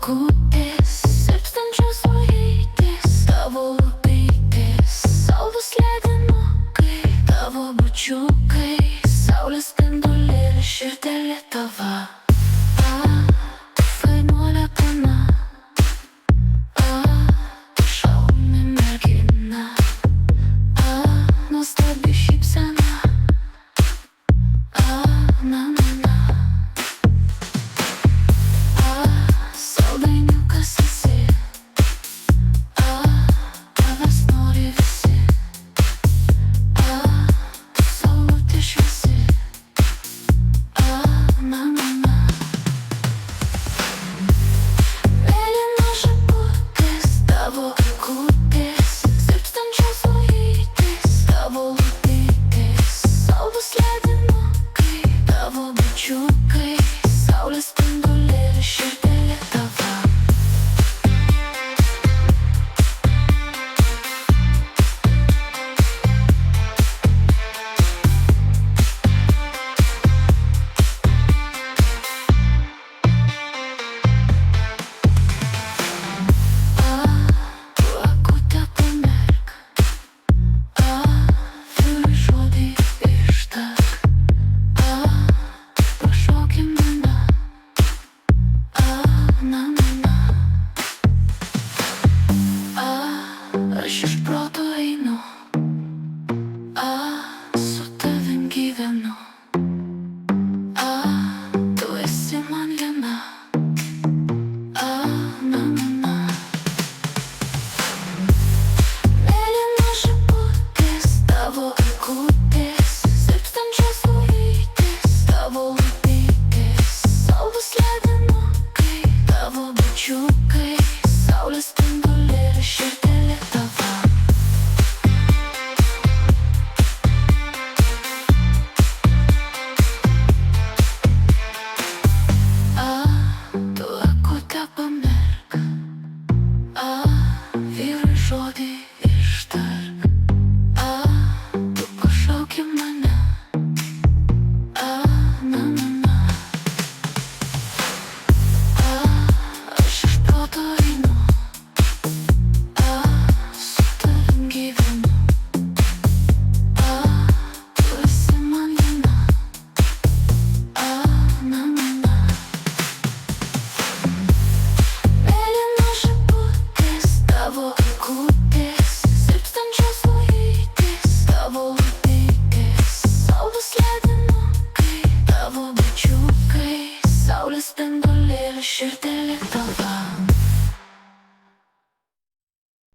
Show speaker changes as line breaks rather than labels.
akutės, silpstančios ojytės, tavo lūpytės, saldus ledinukai, tavo bučiukai, saulės spindulėlis, širdelė tava. Tu fainuolė pana, tu šauni mergina, nuostabi šypsena, na na na. Saldainiukas esi, tavęs nori visi, tu saulutė šviesi, na na na. Mėlyna žibutės, tavo akutės, silpstančios ojytės, tavo lūpytės, saldus ledinukai, tavo bučiukai, saulės spindulėlis, širdelė tava. Tu akutę pamerk, turi žodį ištark, pašok į mane, na na na. Aš iš proto einu, su tavim gyvenu, tu esi man viena, na na na. Mėlyna žibutės, tavo akutės, silpstančios ojytės, tavo lūpytės, saldus ledinukai, tavo bučiukai, saulės spindulėlis, širdelė tava. Tu akutę pamerk, vyrui žodį ištark, tu pašauk į mane, na na na. Aš iš proto einu, su tavim gyvenu, tu esi man viena, na na na. Mėlyna žibutės, tavo akutės, silpstančios ojytės, tavo lūpytės, saldus ledinukai, tavo bučiukai, saulės spindulėlis, širdelė tava.